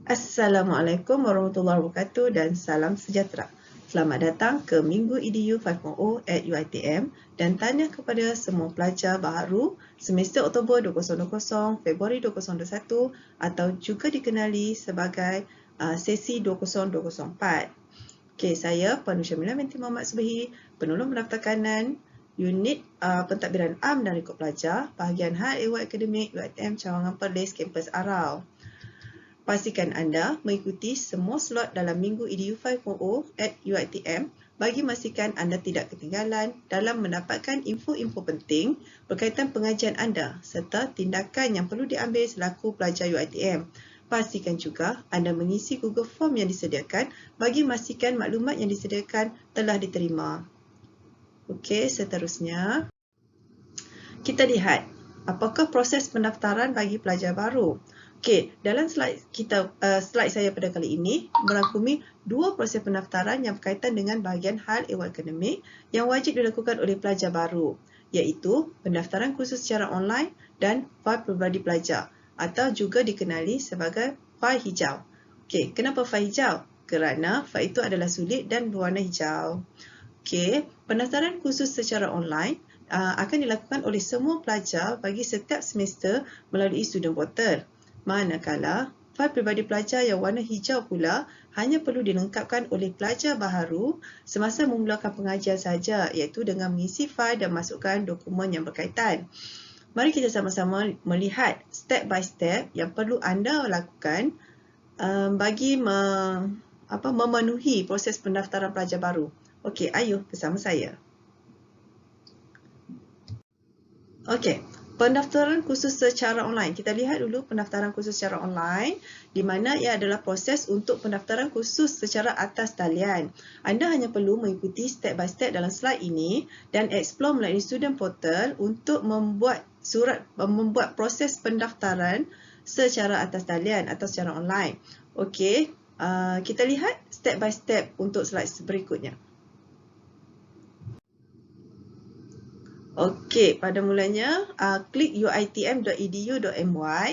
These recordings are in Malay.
Assalamualaikum warahmatullahi wabarakatuh dan salam sejahtera. Selamat datang ke Minggu EDU 5.0 at UiTM dan tanya kepada semua pelajar baharu semester Oktober 2020, Februari 2021 atau juga dikenali sebagai sesi 2024. Okey, saya Puan Syamila binti Muhammad Subahi, penolong pendaftar kanan unit pentadbiran am dan rekod pelajar, bahagian Hal Ehwal Akademik UiTM Cawangan Perlis, kampus Arau. Pastikan anda mengikuti semua slot dalam Minggu EDU 5.0 at UiTM bagi memastikan anda tidak ketinggalan dalam mendapatkan info-info penting berkaitan pengajian anda serta tindakan yang perlu diambil selaku pelajar UiTM. Pastikan juga anda mengisi Google Form yang disediakan bagi memastikan maklumat yang disediakan telah diterima. Okey, seterusnya kita lihat apakah proses pendaftaran bagi pelajar baru. Okey, dalam slide saya pada kali ini merangkumi dua proses pendaftaran yang berkaitan dengan bahagian hal ehwal akademik yang wajib dilakukan oleh pelajar baru, iaitu pendaftaran khusus secara online dan fail peribadi pelajar atau juga dikenali sebagai fail hijau. Okey, kenapa fail hijau? Kerana fail itu adalah sulit dan berwarna hijau. Okey, pendaftaran khusus secara online akan dilakukan oleh semua pelajar bagi setiap semester melalui student portal. Manakala fail peribadi pelajar yang warna hijau pula hanya perlu dilengkapkan oleh pelajar baharu semasa memulakan pengajian saja, iaitu dengan mengisi fail dan masukkan dokumen yang berkaitan. Mari kita sama-sama melihat step by step yang perlu anda lakukan bagi memenuhi proses pendaftaran pelajar baru. Okey, ayuh bersama saya. Okey, pendaftaran khusus secara online. Kita lihat dulu pendaftaran khusus secara online, di mana ia adalah proses untuk pendaftaran khusus secara atas talian. Anda hanya perlu mengikuti step by step dalam slide ini dan explore melalui student portal untuk membuat proses pendaftaran secara atas talian atau secara online. Okey, kita lihat step by step untuk slide berikutnya. Okey, pada mulanya klik uitm.edu.my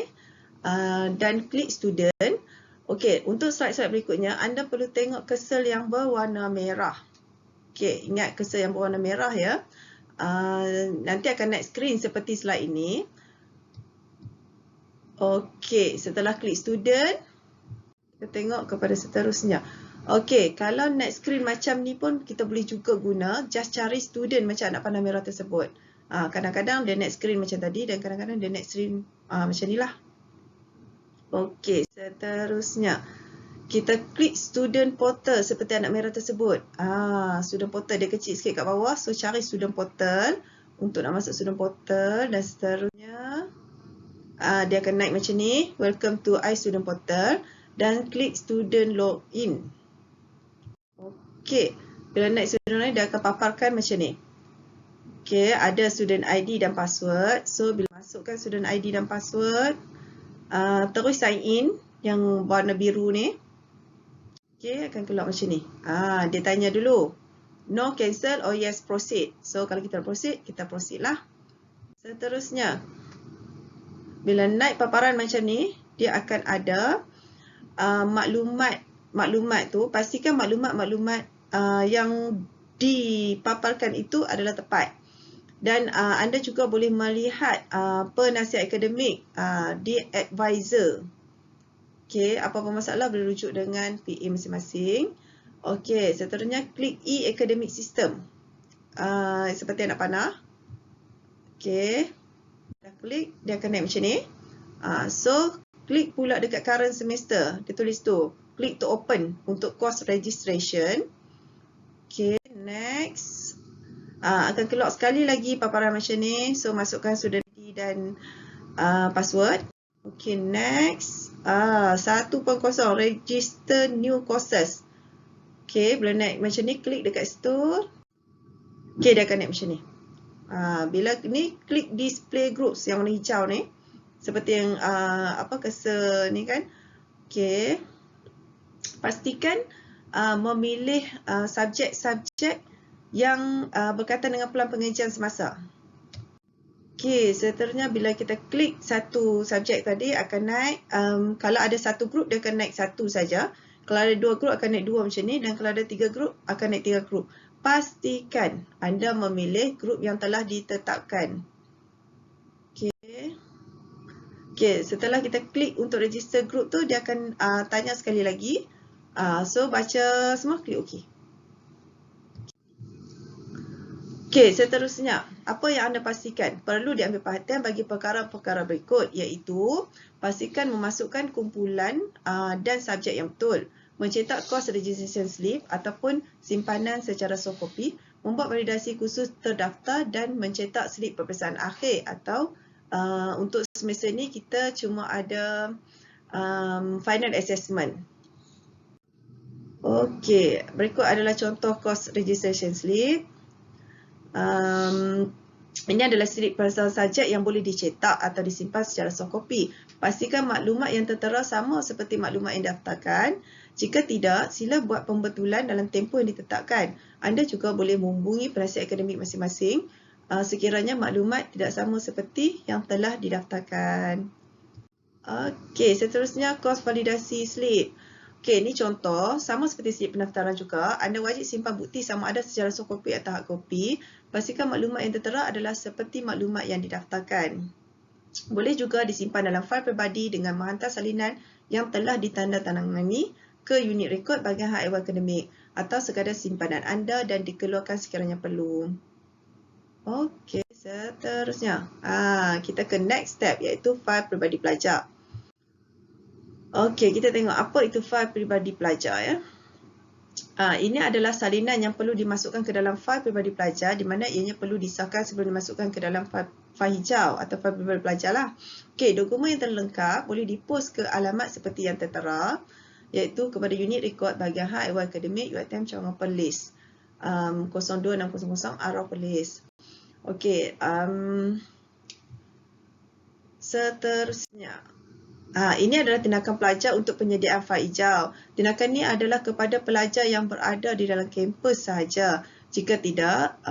dan klik student. Okey, untuk slide-slide berikutnya anda perlu tengok cursor yang berwarna merah. Okey, ingat cursor yang berwarna merah ya. Nanti akan naik screen seperti slide ini. Okey, setelah klik student, kita tengok kepada seterusnya. Okey, kalau next screen macam ni pun kita boleh juga guna just cari student macam anak panah merah tersebut. Kadang-kadang dia next screen macam tadi dan kadang-kadang dia next screen macam ni lah. Okey, seterusnya kita klik student portal seperti anak merah tersebut. Student portal dia kecil sikit kat bawah, so cari student portal untuk nak masuk student portal dan seterusnya. Dia akan naik macam ni, welcome to iStudent Portal dan klik student login. Okey, bila naik student login dia akan paparkan macam ni. Okey, ada student ID dan password. So bila masukkan student ID dan password, terus sign in yang warna biru ni. Okey, akan keluar macam ni. Dia tanya dulu, no, cancel or yes, proceed. So kalau kita proceed, kita proceed lah. Seterusnya, bila naik paparan macam ni, dia akan ada maklumat tu, pastikan maklumat yang dipaparkan itu adalah tepat. Dan anda juga boleh melihat penasihat akademik di advisor. Okey, apa-apa masalah boleh rujuk dengan PA masing-masing. Okey, seterusnya klik e-academic system. Seperti anak panah. Okey, dah klik, dia akan naik macam ni. So, klik pula dekat current semester. Dia tulis tu, klik to open untuk course registration. Okay, next. Akan keluar sekali lagi paparan macam ni. So, masukkan student ID dan password. Okay, next. 1.0 register new courses. Okay, bila naik macam ni, klik dekat situ. Okay, dia akan naik macam ni. Bila ni, klik display groups yang warna hijau ni. Seperti yang cursor ni kan. Okey. Pastikan memilih subjek-subjek yang berkaitan dengan pelan pengajian semasa. Okey, seterusnya bila kita klik satu subjek tadi akan naik, kalau ada satu grup dia akan naik satu saja. Kalau ada dua grup akan naik dua macam ni dan kalau ada tiga grup akan naik tiga grup. Pastikan anda memilih grup yang telah ditetapkan. Okey. Okey, setelah kita klik untuk register grup tu dia akan tanya sekali lagi. So baca semua, klik OK. Okey, seterusnya, apa yang anda pastikan? Perlu diambil perhatian bagi perkara-perkara berikut, iaitu pastikan memasukkan kumpulan dan subjek yang betul, mencetak course registration slip ataupun simpanan secara soft copy, membuat validasi khusus terdaftar dan mencetak slip peperiksaan akhir atau untuk semester ni kita cuma ada final assessment. Okey, berikut adalah contoh course registration slip. Ini adalah slip peperiksaan subjek yang boleh dicetak atau disimpan secara soft copy. Pastikan maklumat yang tertera sama seperti maklumat yang didaftarkan. Jika tidak, sila buat pembetulan dalam tempoh yang ditetapkan. Anda juga boleh menghubungi penasihat akademik masing-masing sekiranya maklumat tidak sama seperti yang telah didaftarkan. Okey, seterusnya course validasi slip. Okey, ini contoh, sama seperti slip pendaftaran juga, anda wajib simpan bukti sama ada secara soft copy atau hard copy. Pastikan maklumat yang tertera adalah seperti maklumat yang didaftarkan. Boleh juga disimpan dalam fail peribadi dengan menghantar salinan yang telah ditandatangani ke unit rekod bahagian hak ehwal akademik atau sekadar simpanan anda dan dikeluarkan sekiranya perlu. Okey, seterusnya, kita ke next step iaitu fail peribadi pelajar. Okey, kita tengok apa itu fail peribadi pelajar ya. Ini adalah salinan yang perlu dimasukkan ke dalam fail peribadi pelajar di mana ianya perlu disahkan sebelum dimasukkan ke dalam fail hijau atau fail peribadi pelajar lah. Okey, dokumen yang terlengkap boleh dipost ke alamat seperti yang tertera iaitu kepada unit rekod bahagian hak ehwal akademik UiTM Cawangan Perlis 02600 Arau Perlis. Okey, seterusnya. Ini adalah tindakan pelajar untuk penyediaan fail hijau. Tindakan ini adalah kepada pelajar yang berada di dalam kampus sahaja. Jika tidak,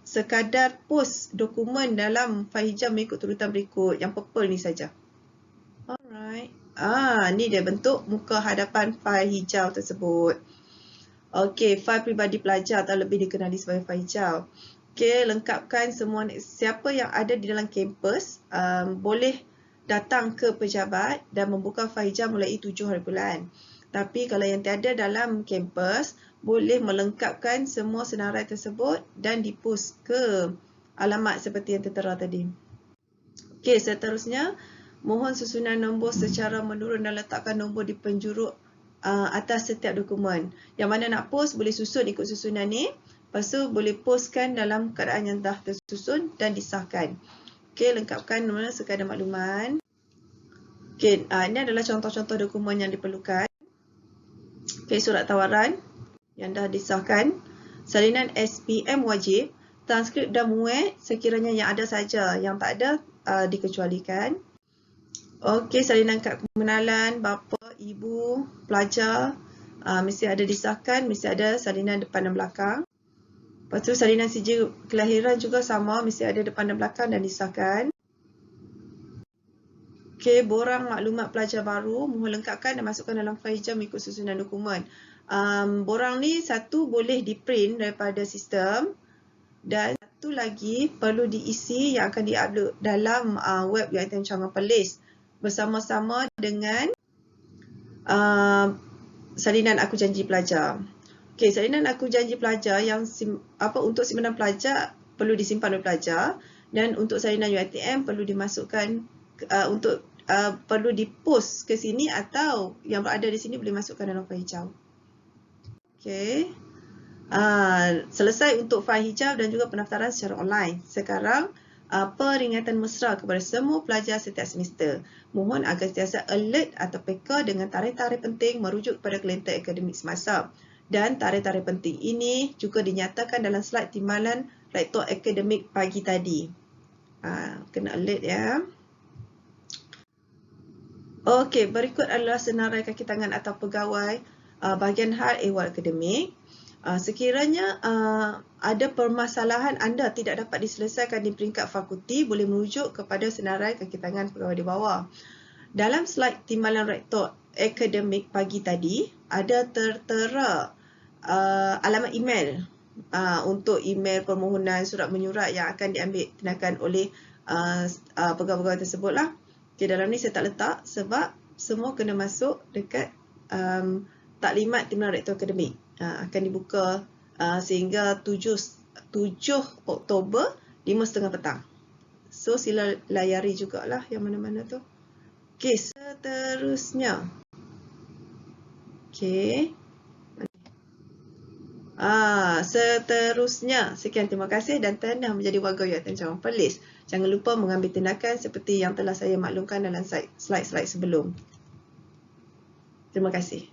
sekadar post dokumen dalam fail hijau mengikut turutan berikut. Yang purple ni saja. Alright. Ni dia bentuk muka hadapan fail hijau tersebut. Okey, fail peribadi pelajar atau lebih dikenali sebagai fail hijau. Okey, lengkapkan semua siapa yang ada di dalam kampus boleh datang ke pejabat dan membuka fail hijau mulai 7 hari bulan. Tapi kalau yang tiada dalam kampus, boleh melengkapkan semua senarai tersebut dan dipost ke alamat seperti yang tertera tadi. Okey, seterusnya, mohon susunan nombor secara menurun dan letakkan nombor di penjuru atas setiap dokumen. Yang mana nak post, boleh susun ikut susunan ni. Lepas tu boleh postkan dalam keadaan yang dah tersusun dan disahkan. Okey, lengkapkan mana sekadar makluman. Okey, ini adalah contoh-contoh dokumen yang diperlukan. Okey, surat tawaran yang dah disahkan, salinan SPM wajib, transkrip dan muat sekiranya yang ada saja, yang tak ada dikecualikan. Okey, salinan kad pengenalan bapa, ibu, pelajar mesti ada disahkan, mesti ada salinan depan dan belakang. Lepas tu salinan sijil kelahiran juga sama, mesti ada depan dan belakang dan disahkan. Okey, borang maklumat pelajar baru, mohon lengkapkan dan masukkan dalam fail hijau mengikut susunan dokumen. Borang ni satu boleh di-print daripada sistem dan satu lagi perlu diisi yang akan di-upload dalam web UiTM Cawangan Perlis bersama-sama dengan salinan aku janji pelajar. Okey, salinan aku janji pelajar yang untuk simpanan pelajar perlu disimpan oleh pelajar dan untuk salinan UiTM perlu dimasukkan perlu dipost ke sini atau yang berada di sini boleh masukkan dalam fail hijau. Okey. Selesai untuk fail hijau dan juga pendaftaran secara online. Sekarang peringatan mesra kepada semua pelajar setiap semester. Mohon agar sentiasa alert atau peka dengan tarikh-tarikh penting merujuk kepada kalender akademik semasa. Dan tarikh-tarikh penting ini juga dinyatakan dalam slide timbalan rektor akademik pagi tadi. Kena alert ya. Okey, berikut adalah senarai kaki tangan atau pegawai bahagian hal ehwal akademik. Sekiranya ada permasalahan anda tidak dapat diselesaikan di peringkat fakulti, boleh merujuk kepada senarai kaki tangan pegawai di bawah. Dalam slide timbalan rektor akademik pagi tadi, ada tertera alamat email untuk email permohonan surat menyurat yang akan diambil tindakan oleh pegawai-pegawai tersebutlah. Okay, dalam ni saya tak letak sebab semua kena masuk dekat taklimat timbalan rektor akademik. Akan dibuka sehingga 7 Oktober 5.30 petang. So sila layari jugalah yang mana-mana tu. Okey, seterusnya. Okey. Seterusnya, sekian, terima kasih dan tahniah menjadi warga UiTM Cawangan Perlis. Jangan lupa mengambil tindakan seperti yang telah saya maklumkan dalam slide-slide sebelum. Terima kasih.